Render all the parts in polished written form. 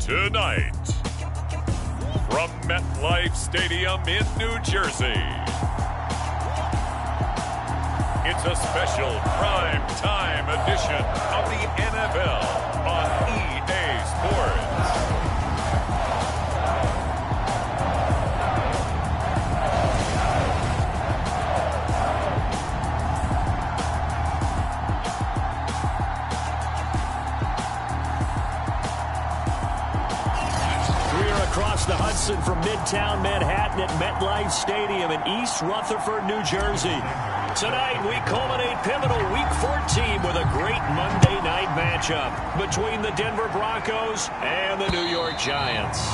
Tonight, from MetLife Stadium in New Jersey, it's a special prime time edition of the NFL on EA Sports. Across the Hudson from Midtown Manhattan at MetLife Stadium in East Rutherford, New Jersey. Tonight, we culminate pivotal Week 14 with a great Monday night matchup between the Denver Broncos and the New York Giants.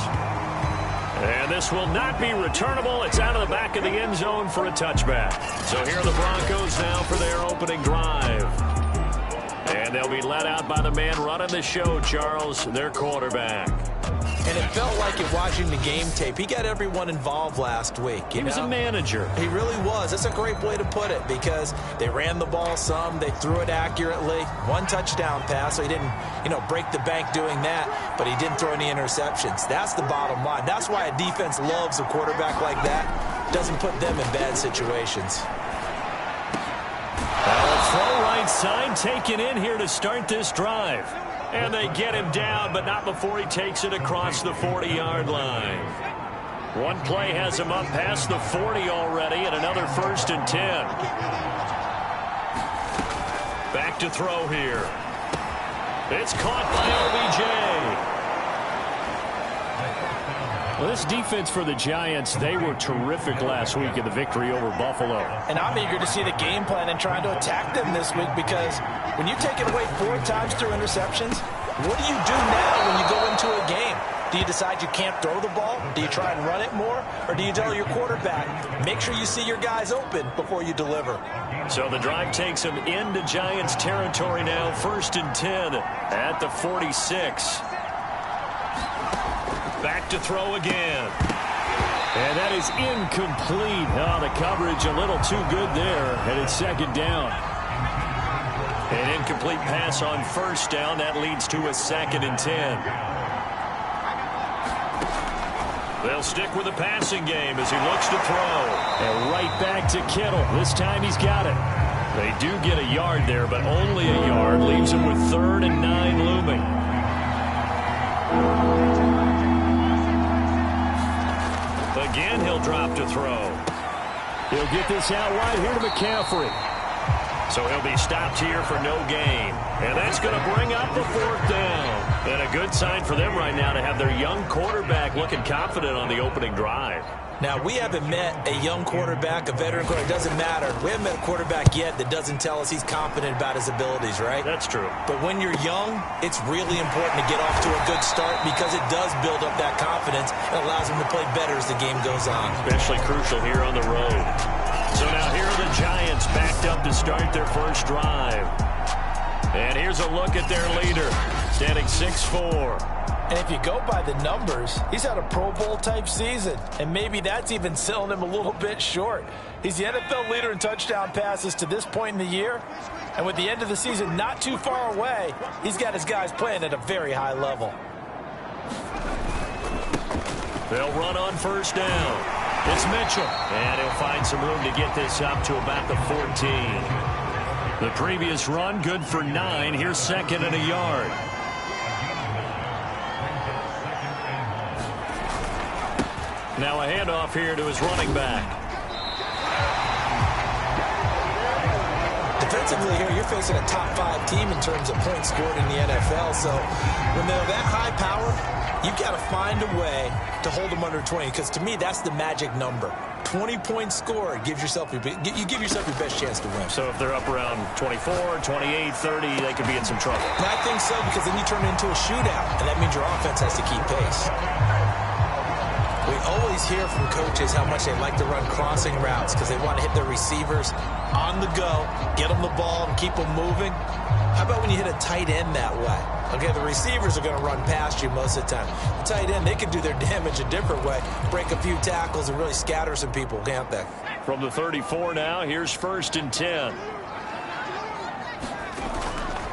And this will not be returnable. It's out of the back of the end zone for a touchback. So here are the Broncos now for their opening drive. And they'll be led out by the man running the show, Charles, their quarterback. And it felt like it watching the game tape. He got everyone involved last week. He was a manager. He really was. That's a great way to put it because they ran the ball some. They threw it accurately. One touchdown pass, so he didn't, break the bank doing that, but he didn't throw any interceptions. That's the bottom line. That's why a defense loves a quarterback like that. Doesn't put them in bad situations. Throw right side taken in here to start this drive. And they get him down, but not before he takes it across the 40-yard line. One play has him up past the 40 already, and another 1st and 10. Back to throw here. It's caught by OBJ. Well, this defense for the Giants, they were terrific last week in the victory over Buffalo. And I'm eager to see the game plan and trying to attack them this week because when you take it away 4 times through interceptions, what do you do now when you go into a game? Do you decide you can't throw the ball? Do you try and run it more? Or do you tell your quarterback, make sure you see your guys open before you deliver? So the drive takes him into Giants territory now, 1st and 10 at the 46. Back to throw again. And that is incomplete. Oh, the coverage a little too good there, and it's 2nd down. An incomplete pass on 1st down. That leads to a 2nd and 10. They'll stick with the passing game as he looks to throw. And right back to Kittle. This time he's got it. They do get a yard there, but only a yard. Leaves him with 3rd and 9 looming. Again, he'll drop to throw. He'll get this out wide here to McCaffrey. So he'll be stopped here for no gain. And that's going to bring up the 4th down. And a good sign for them right now to have their young quarterback looking confident on the opening drive. Now, we haven't met a young quarterback, a veteran quarterback. It doesn't matter. We haven't met a quarterback yet that doesn't tell us he's confident about his abilities, right? That's true. But when you're young, it's really important to get off to a good start because it does build up that confidence and allows him to play better as the game goes on. Especially crucial here on the road. So now here are the Giants backed up to start their first drive. And here's a look at their leader, standing 6'4". And if you go by the numbers, he's had a Pro Bowl-type season. And maybe that's even selling him a little bit short. He's the NFL leader in touchdown passes to this point in the year. And with the end of the season not too far away, he's got his guys playing at a very high level. They'll run on 1st down. It's Mitchell. And he'll find some room to get this up to about the 14. The previous run, good for 9. Here's 2nd and a yard. Now a handoff here to his running back. Defensively here, you're facing a top 5 team in terms of points scored in the NFL. So when they're that high power, you've got to find a way to hold them under 20. Because to me, that's the magic number. 20 points scored, you give yourself your best chance to win. So if they're up around 24, 28, 30, they could be in some trouble. And I think so, because then you turn it into a shootout, and that means your offense has to keep pace. We always hear from coaches how much they like to run crossing routes because they want to hit their receivers on the go, get them the ball, and keep them moving. How about when you hit a tight end that way? Okay, the receivers are going to run past you most of the time. The tight end, they can do their damage a different way, break a few tackles and really scatter some people, can't they? From the 34 now, here's 1st and 10.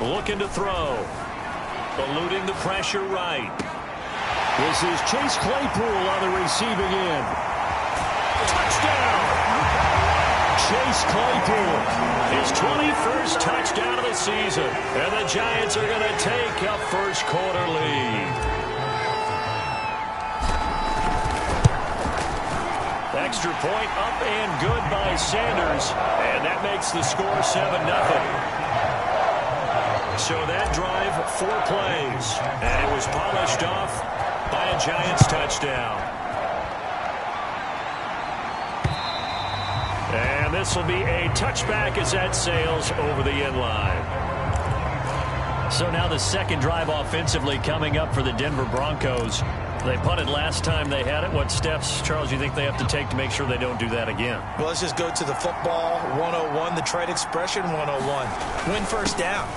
looking to throw. Eluding the pressure right. This is Chase Claypool on the receiving end. Touchdown! Chase Claypool, his 21st touchdown of the season. And the Giants are going to take a first quarter lead. Extra point up and good by Sanders. And that makes the score 7-0. So that drive, 4 plays. And it was polished off by a Giants touchdown. And this will be a touchback as that sails over the end line. So now the second drive offensively coming up for the Denver Broncos. They punted last time they had it. What steps, Charles, do you think they have to take to make sure they don't do that again? Well, let's just go to the football 101, the trade expression 101. Win first down.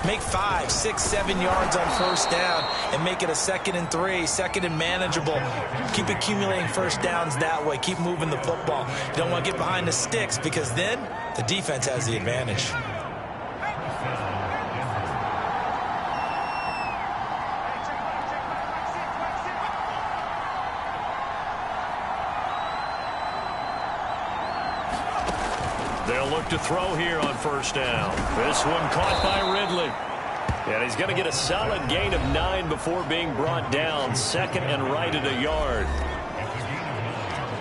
Make 5, 6, 7 yards on first down and make it a 2nd and 3, 2nd and manageable. Keep accumulating first downs that way. Keep moving the football. You don't want to get behind the sticks because then the defense has the advantage. They'll look to throw here on first down. This one caught by Ridley. And he's going to get a solid gain of 9 before being brought down. 2nd and right at a yard.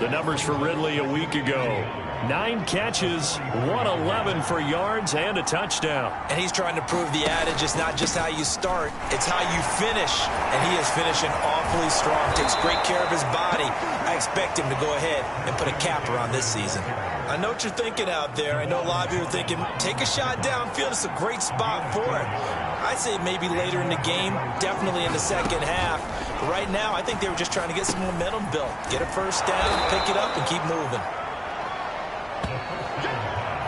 The numbers for Ridley a week ago. 9 catches, 111 for yards, and a touchdown. And he's trying to prove the adage, it's not just how you start, it's how you finish. And he is finishing awfully strong, takes great care of his body. I expect him to go ahead and put a capper on this season. I know what you're thinking out there. I know a lot of you are thinking, take a shot downfield. It's a great spot for it. I'd say maybe later in the game, definitely in the second half. But right now, I think they were just trying to get some momentum built. Get a first down, pick it up, and keep moving.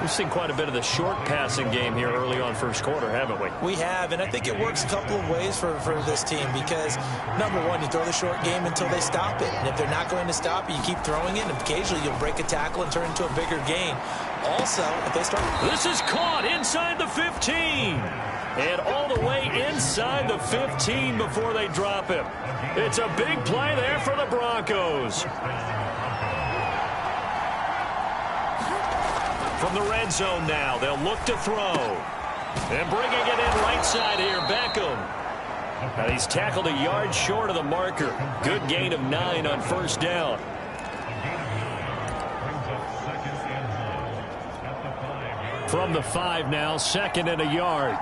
We've seen quite a bit of the short passing game here early on first quarter, haven't we? We have, and I think it works a couple of ways for this team because, number one, you throw the short game until they stop it. And if they're not going to stop it, you keep throwing it, and occasionally you'll break a tackle and turn it into a bigger gain. Also, if they start... This is caught inside the 15. And all the way inside the 15 before they drop him. It's a big play there for the Broncos. From the red zone now, they'll look to throw. And bringing it in right side here, Beckham. And he's tackled a yard short of the marker. Good gain of 9 on first down. From the 5 now, 2nd and a yard.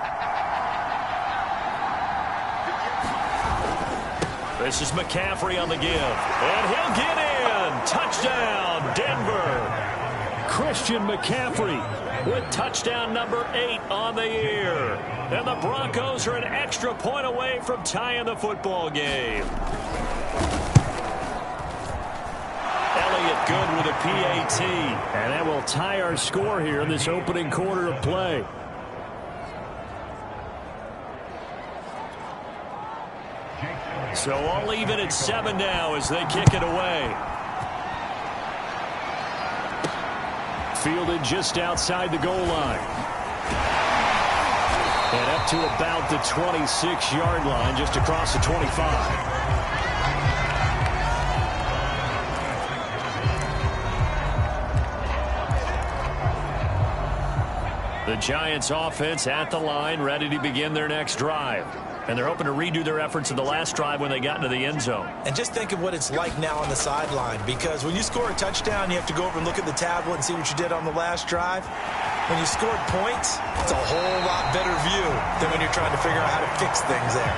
This is McCaffrey on the give. And he'll get in. Touchdown, Denver. Christian McCaffrey with touchdown number 8 on the year. And the Broncos are an extra point away from tying the football game. Elliott good with a PAT. And that will tie our score here in this opening quarter of play. So all even at 7 now as they kick it away. Fielded just outside the goal line. And up to about the 26-yard line, just across the 25. The Giants offense at the line, ready to begin their next drive. And they're hoping to redo their efforts in the last drive when they got into the end zone. And just think of what it's like now on the sideline, because when you score a touchdown, you have to go over and look at the tablet and see what you did on the last drive. When you scored points, it's a whole lot better view than when you're trying to figure out how to fix things there.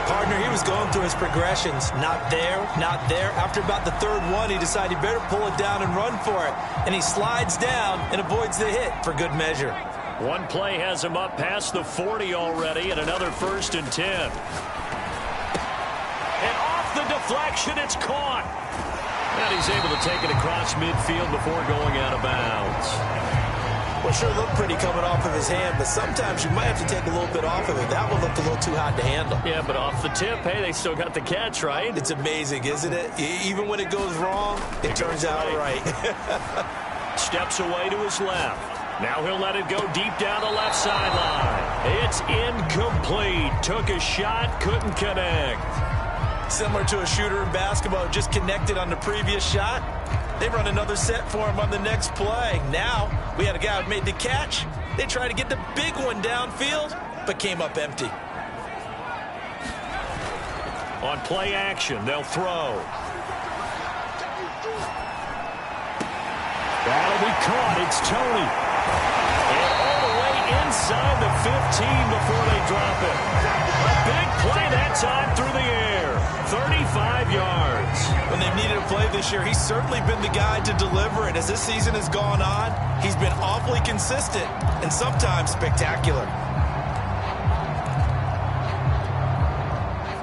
Partner, he was going through his progressions. Not there, not there. After about the 3rd one, he decided he better pull it down and run for it. And he slides down and avoids the hit for good measure. One play has him up past the 40 already, and another 1st and 10. And off the deflection, it's caught. And he's able to take it across midfield before going out of bounds. Well, sure looked pretty coming off of his hand, but sometimes you might have to take a little bit off of it. That one looked a little too hot to handle. Yeah, but off the tip, hey, they still got the catch, right? It's amazing, isn't it? Even when it goes wrong, it turns out right. Steps away to his left. Now he'll let it go deep down the left sideline. It's incomplete. Took a shot, couldn't connect. Similar to a shooter in basketball, just connected on the previous shot. They run another set for him on the next play. Now, we had a guy who made the catch. They tried to get the big one downfield, but came up empty. On play action, they'll throw. That'll be caught. It's Tony. And all the way inside the 15 before they drop it. A big play that time through the air. 35 yards. When they've needed a play this year, he's certainly been the guy to deliver it. As this season has gone on, he's been awfully consistent and sometimes spectacular.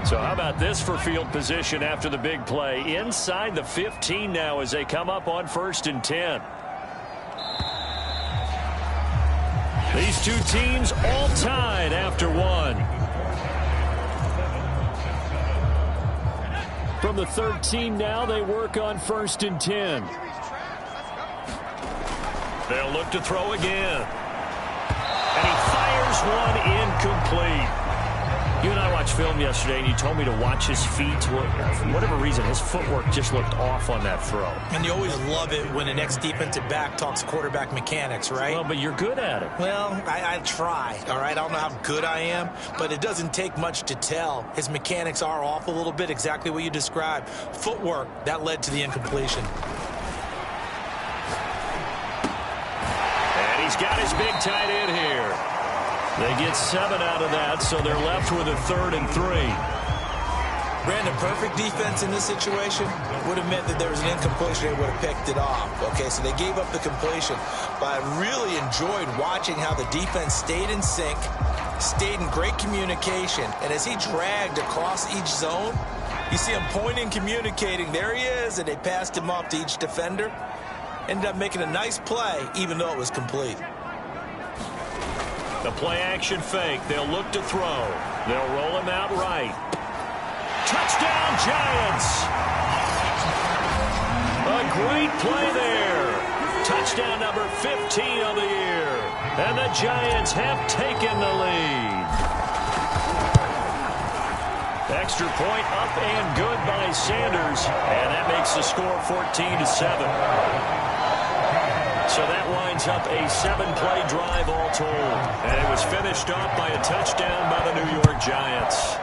So how about this for field position after the big play? Inside the 15 now as they come up on 1st and 10. These two teams all tied after one. From the 13 now, they work on 1st and 10. They'll look to throw again. And he fires one incomplete. You and I watched film yesterday, and you told me to watch his feet. For whatever reason, his footwork just looked off on that throw. And you always love it when an ex-defensive back talks quarterback mechanics, right? Well, but you're good at it. Well, I try, all right? I don't know how good I am, but it doesn't take much to tell. His mechanics are off a little bit, exactly what you described. Footwork, that led to the incompletion. And he's got his big tight end here. They get 7 out of that, so they're left with a 3rd and 3. Brandon, perfect defense in this situation would have meant that there was an incompletion. They would have picked it off. Okay, so they gave up the completion. But I really enjoyed watching how the defense stayed in sync, stayed in great communication. And as he dragged across each zone, you see him pointing, communicating. There he is, and they passed him off to each defender. Ended up making a nice play, even though it was complete. The play-action fake. They'll look to throw. They'll roll him out right. Touchdown, Giants! A great play there. Touchdown number 15 of the year. And the Giants have taken the lead. Extra point up and good by Sanders. And that makes the score 14-7. So that winds up a 7-play drive all told. And it was finished off by a touchdown by the New York Giants.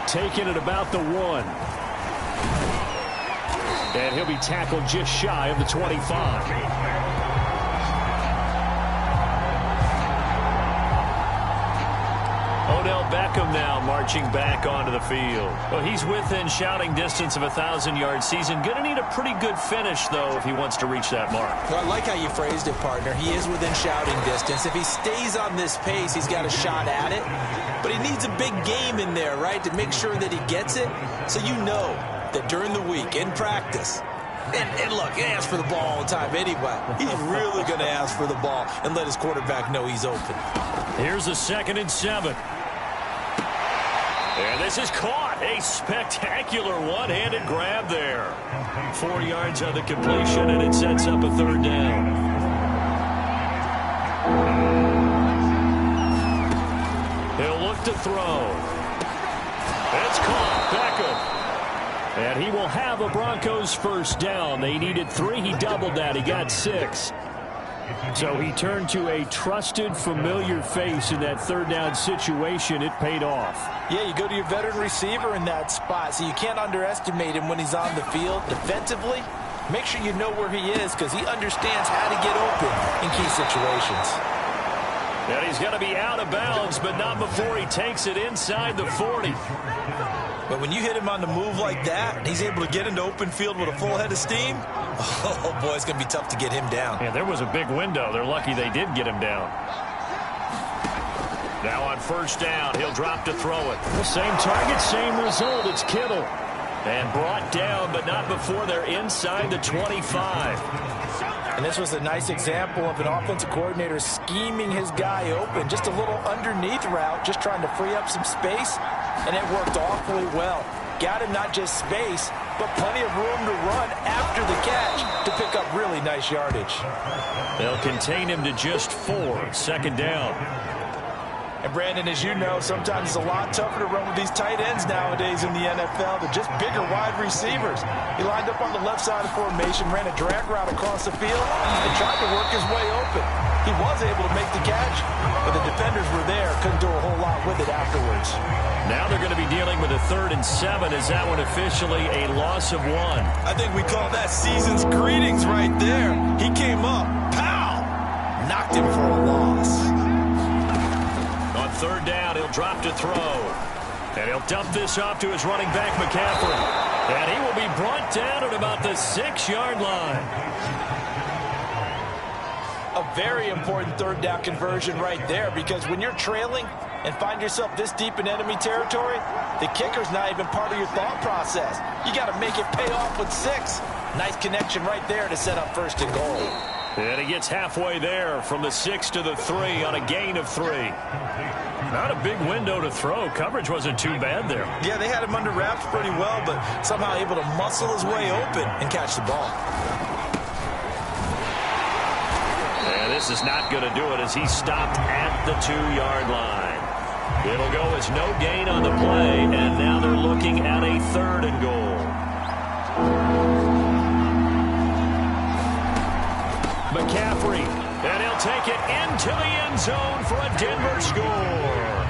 Taking it about the 1. And he'll be tackled just shy of the 25. Odell Beckham now marching back onto the field. Well, he's within shouting distance of a 1,000-yard season. Going to need a pretty good finish, though, if he wants to reach that mark. Well, I like how you phrased it, partner. He is within shouting distance. If he stays on this pace, he's got a shot at it. But he needs a big game in there, right, to make sure that he gets it. So you know that during the week, in practice, and look, he asks for the ball all the time anyway. He's really going to ask for the ball and let his quarterback know he's open. Here's a 2nd and 7. And this is caught. A spectacular one-handed grab there. 4 yards on the completion, and it sets up a 3rd down. He'll look to throw. It's caught. Beckham. And he will have a Broncos 1st down. They needed 3. He doubled that. He got 6. So he turned to a trusted, familiar face in that 3rd down situation. It paid off. Yeah, you go to your veteran receiver in that spot, so you can't underestimate him when he's on the field. Defensively, make sure you know where he is because he understands how to get open in key situations. And he's going to be out of bounds, but not before he takes it inside the 40. But when you hit him on the move like that, and he's able to get into open field with a full head of steam, oh, boy, it's going to be tough to get him down. Yeah, there was a big window. They're lucky they did get him down. Now on 1st down, he'll drop to throw it. The same target, same result. It's Kittle. And brought down, but not before they're inside the 25. And this was a nice example of an offensive coordinator scheming his guy open. Just a little underneath route, just trying to free up some space. And it worked awfully well. Got him not just space, but plenty of room to run after the catch to pick up really nice yardage. They'll contain him to just 4, second down. And Brandon, as you know, sometimes it's a lot tougher to run with these tight ends nowadays in the NFL. They're just bigger wide receivers. He lined up on the left side of formation, ran a drag route across the field, and tried to work his way open. He was able to make the catch, but the defenders were there, couldn't do a whole lot with it afterwards. Now they're going to be dealing with a 3rd and 7. Is that one officially a loss of 1? I think we call that season's greetings right there. He came up, pow, knocked him for a loss. On 3rd down, he'll drop to throw. And he'll dump this off to his running back, McCaffrey. And he will be brought down at about the 6-yard line. A very important 3rd down conversion right there, because when you're trailing and find yourself this deep in enemy territory, the kicker's not even part of your thought process. You got to make it pay off with 6. Nice connection right there to set up 1st and goal. And he gets halfway there from the 6 to the 3 on a gain of 3. Not a big window to throw. Coverage wasn't too bad there. Yeah, they had him under wraps pretty well, but somehow able to muscle his way open and catch the ball. And this is not going to do it as he stopped at the 2-yard line. It'll go as no gain on the play, and now they're looking at a 3rd and goal. McCaffrey, and he'll take it into the end zone for a Denver score.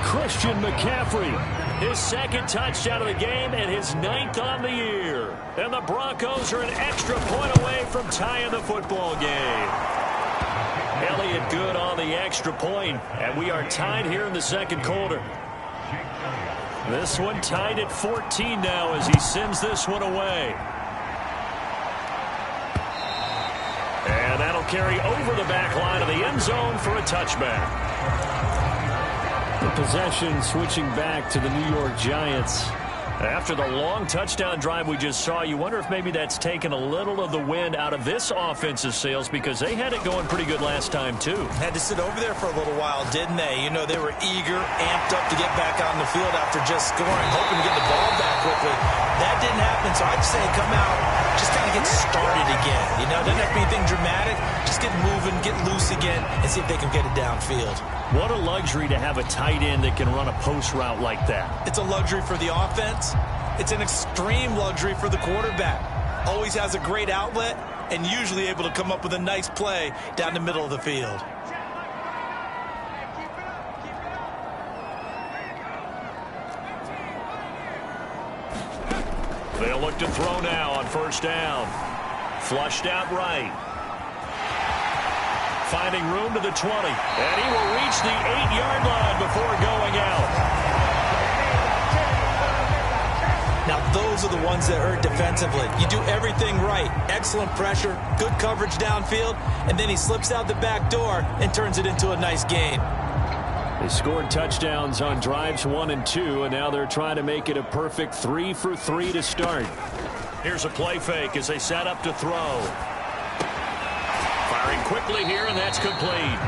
Christian McCaffrey, his 2nd touchdown of the game and his 9th on the year. And the Broncos are an extra point away from tying the football game. Elliott good on the extra point, and we are tied here in the 2nd quarter. This one tied at 14 now as he sends this one away. And that'll carry over the back line of the end zone for a touchback. The possession switching back to the New York Giants. After the long touchdown drive we just saw, you wonder if maybe that's taken a little of the wind out of this offensive sails, because they had it going pretty good last time, too. Had to sit over there for a little while, didn't they? You know, they were eager, amped up to get back on the field after just scoring, hoping to get the ball back quickly. That didn't happen, so I'd say come out, just kind of get started again. You know, doesn't have to be anything dramatic. Just get moving, get loose again, and see if they can get it downfield. What a luxury to have a tight end that can run a post route like that. It's a luxury for the offense. It's an extreme luxury for the quarterback. Always has a great outlet and usually able to come up with a nice play down the middle of the field. They'll look to throw now on 1st down. Flushed out right. Finding room to the 20. And he will reach the 8-yard line before going out. Now, those are the ones that hurt defensively. You do everything right. Excellent pressure, good coverage downfield, and then he slips out the back door and turns it into a nice gain. They scored touchdowns on drives 1 and 2, and now they're trying to make it a perfect 3 for 3 to start. Here's a play fake as they set up to throw. Firing quickly here, and that's complete.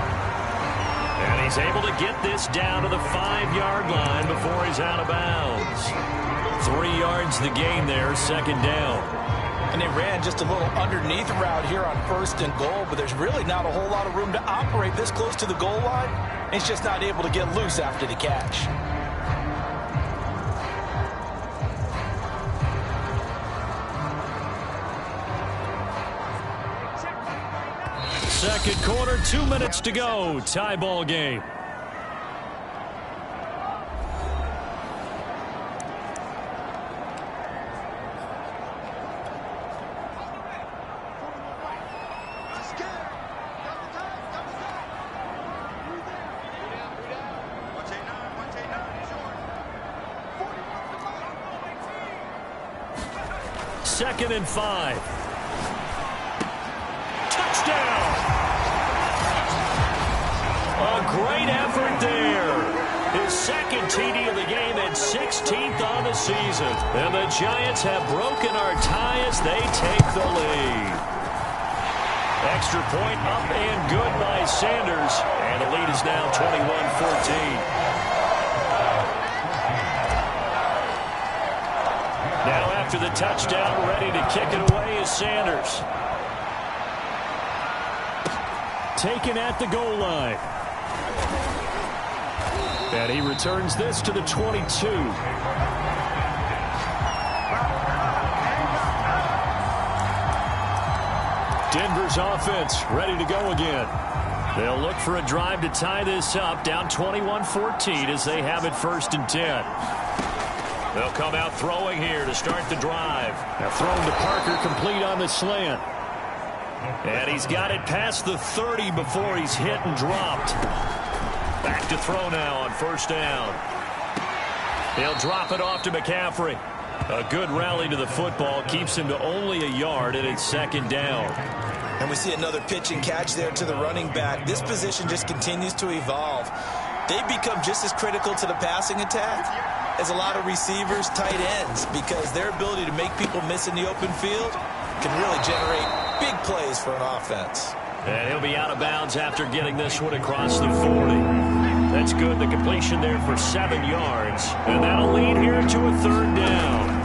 And he's able to get this down to the 5-yard line before he's out of bounds. 3 yards the gain there, 2nd down. And they ran just a little underneath route here on 1st and goal, but there's really not a whole lot of room to operate this close to the goal line. He's just not able to get loose after the catch. Second quarter, 2 minutes to go. Tie ball game. Second and 5. Touchdown! A great effort there. His 2nd TD of the game and 16th on the season. And the Giants have broken our tie as they take the lead. Extra point up and good by Sanders. And the lead is now 21-14. Now after the touchdown, ready to kick it away is Sanders. taken at the goal line. And he returns this to the 22. Denver's offense ready to go again. They'll look for a drive to tie this up, down 21-14 as they have it 1st and 10. They'll come out throwing here to start the drive. Now thrown to Parker, complete on the slant. And he's got it past the 30 before he's hit and dropped. Back to throw now on 1st down. He'll drop it off to McCaffrey. A good rally to the football keeps him to only a yard, and it's 2nd down. And we see another pitch and catch there to the running back. This position just continues to evolve. They've become just as critical to the passing attack as a lot of receivers, tight ends, because their ability to make people miss in the open field can really generate big plays for an offense. And he'll be out of bounds after getting this one across the 40. That's good. The completion there for 7 yards. And that'll lead here to a 3rd down.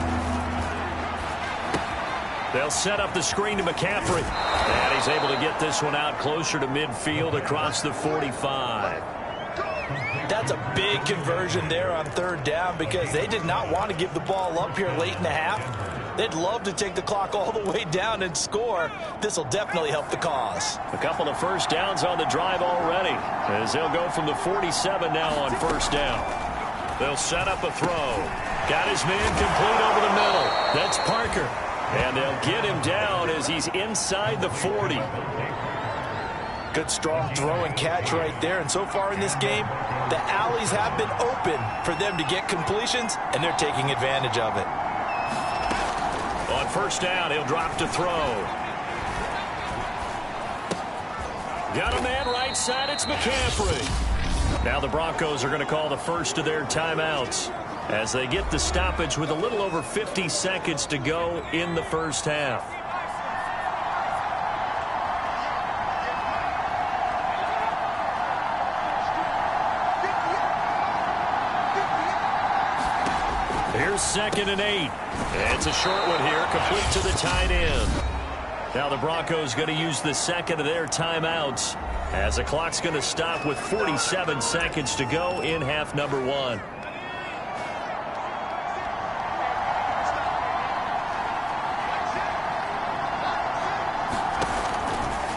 They'll set up the screen to McCaffrey. And he's able to get this one out closer to midfield across the 45. That's a big conversion there on 3rd down because they did not want to give the ball up here late in the half. They'd love to take the clock all the way down and score. This will definitely help the cause. A couple of 1st downs on the drive already as they'll go from the 47 now on 1st down. They'll set up a throw. Got his man complete over the middle. That's Parker. And they'll get him down as he's inside the 40. Good strong throw and catch right there. And so far in this game, the alleys have been open for them to get completions, and they're taking advantage of it. On 1st down, he'll drop to throw. Got a man right side. It's McCaffrey. Now the Broncos are going to call the first of their timeouts as they get the stoppage with a little over 50 seconds to go in the 1st half. Here's 2nd and 8. It's a short one here, complete to the tight end. Now the Broncos going to use the 2nd of their timeouts as the clock's going to stop with 47 seconds to go in half number 1.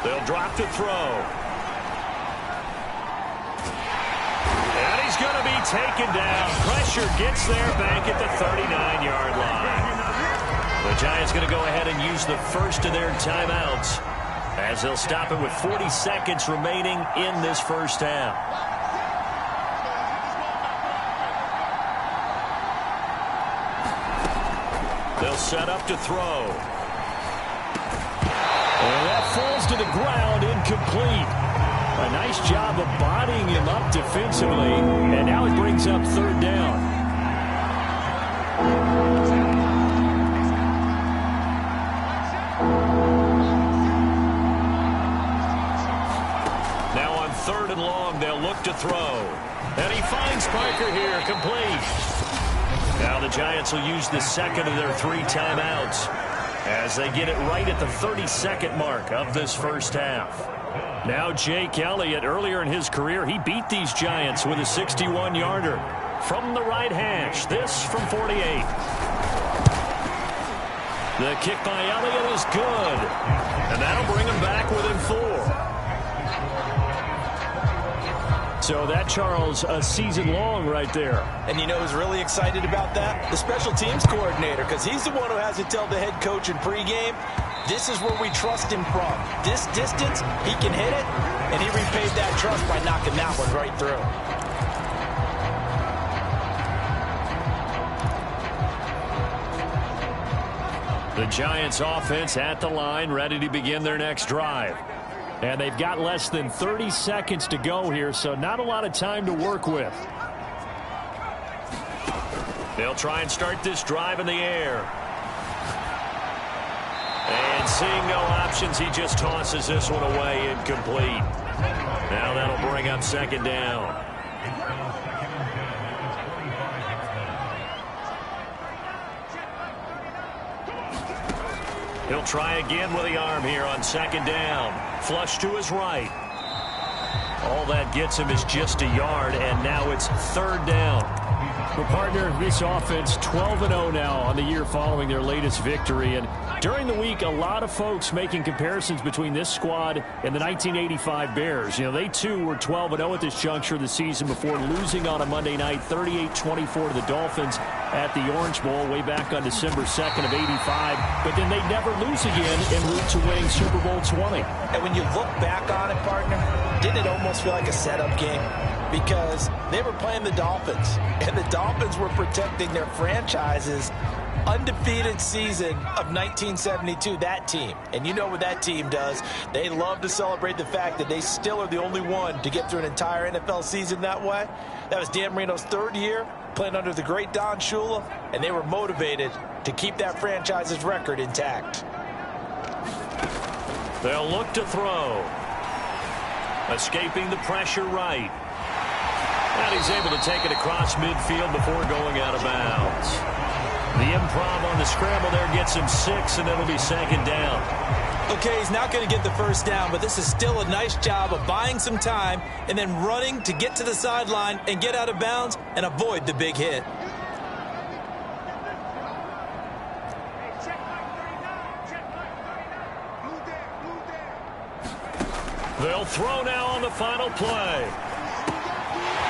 They'll drop to throw. And he's going to be taken down. Pressure gets there back at the 39-yard line. The Giants going to go ahead and use the 1st of their timeouts as they'll stop it with 40 seconds remaining in this 1st half. They'll set up to throw. And that falls to the ground, incomplete. A nice job of bodying him up defensively, and now it brings up 3rd down. Now on 3rd and long, they'll look to throw. And he finds Parker here, complete. Now the Giants will use the 2nd of their 3 timeouts as they get it right at the 32nd mark of this 1st half. Now Jake Elliott, earlier in his career, he beat these Giants with a 61-yarder from the right hash. This from 48. The kick by Elliott is good, and that'll bring him back within 4. So that, Charles, a season long right there. And you know who's really excited about that? The special teams coordinator, because he's the one who has to tell the head coach in pregame, this is where we trust him from. This distance, he can hit it, and he repaid that trust by knocking that one right through. The Giants offense at the line, ready to begin their next drive. And they've got less than 30 seconds to go here, so not a lot of time to work with. They'll try and start this drive in the air. And seeing no options, he just tosses this one away, incomplete. Now that'll bring up 2nd down. He'll try again with the arm here on 2nd down. Flush to his right. All that gets him is just a yard, and now it's third down. Well, partner, this offense 12-0 now on the year following their latest victory. And during the week, a lot of folks making comparisons between this squad and the 1985 Bears. You know, they too were 12-0 at this juncture of the season before losing on a Monday night 38-24 to the Dolphins at the Orange Bowl way back on December 2nd of 85. But then they never lose again en route to winning Super Bowl 20. And when you look back on it, partner, didn't it almost feel like a setup game? Because they were playing the Dolphins, and the Dolphins were protecting their franchise's undefeated season of 1972, that team. And you know what that team does. They love to celebrate the fact that they still are the only one to get through an entire NFL season that way. That was Dan Marino's third year playing under the great Don Shula, and they were motivated to keep that franchise's record intact. They'll look to throw. Escaping the pressure right. And he's able to take it across midfield before going out of bounds. The improv on the scramble there gets him 6, and it'll be second down. Okay, he's not going to get the first down, but this is still a nice job of buying some time and then running to get to the sideline and get out of bounds and avoid the big hit. They'll throw now on the final play.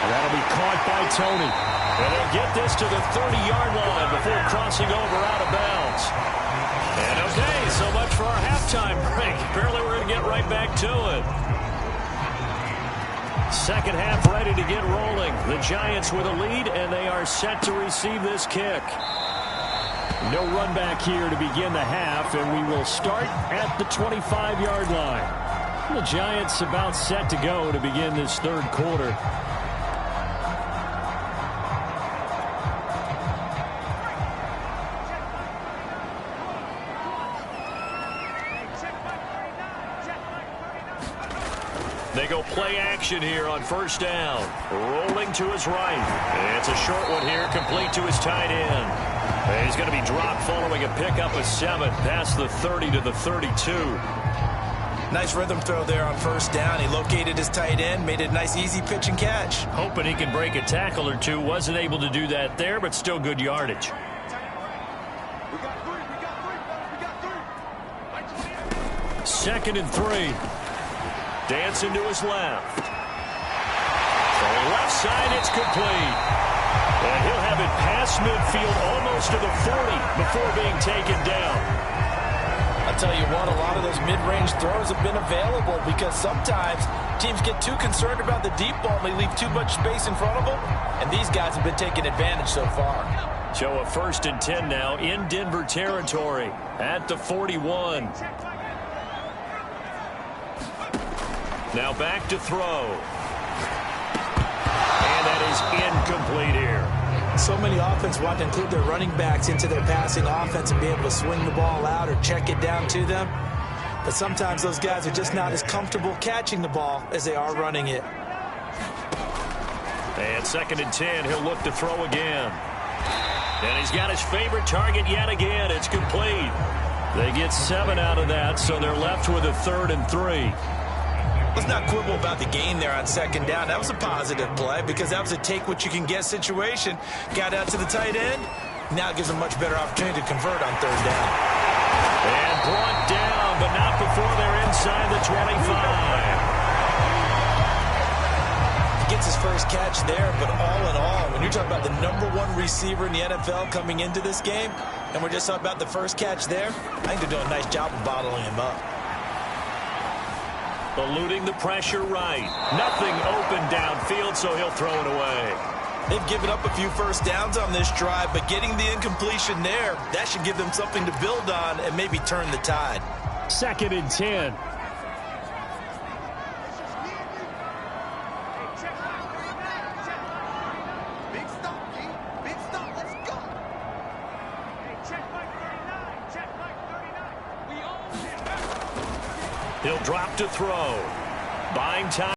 And that'll be caught by Tony. And they'll get this to the 30-yard line before crossing over out of bounds. And okay, so much for our halftime break. Apparently we're going to get right back to it. Second half ready to get rolling. The Giants with a lead, and they are set to receive this kick. No run back here to begin the half, and we will start at the 25-yard line. The Giants about set to go to begin this third quarter. They go play action here on first down. Rolling to his right. It's a short one here, complete to his tight end. And he's going to be dropped following a pickup of 7 past the 30 to the 32. Nice rhythm throw there on first down. He located his tight end, made it a nice easy pitch and catch. Hoping he can break a tackle or two. Wasn't able to do that there, but still good yardage. Second and 3. Dancing to his left. So left side, it's complete. And he'll have it past midfield almost to the 40 before being taken down. I'll tell you what, a lot of those mid-range throws have been available because sometimes teams get too concerned about the deep ball and they leave too much space in front of them. And these guys have been taking advantage so far. So a 1st and 10 now in Denver territory at the 41. Now back to throw. And that is incomplete here. So many offenses want to include their running backs into their passing offense and be able to swing the ball out or check it down to them. But sometimes those guys are just not as comfortable catching the ball as they are running it. And 2nd and 10, he'll look to throw again. And he's got his favorite target yet again. It's complete. They get 7 out of that, so they're left with a 3rd and 3. Let's not quibble about the gain there on second down. That was a positive play because that was a take-what-you-can-get situation. Got out to the tight end. Now it gives them a much better opportunity to convert on third down. And brought down, but not before they're inside the 25. He gets his first catch there, but all in all, when you're talking about the #1 receiver in the NFL coming into this game, and we're just talking about the first catch there, I think they're doing a nice job of bottling him up. Eluding the pressure right. Nothing open downfield, so he'll throw it away. They've given up a few first downs on this drive, but getting the incompletion there, that should give them something to build on and maybe turn the tide. 2nd and 10. He'll drop to throw. Buying time.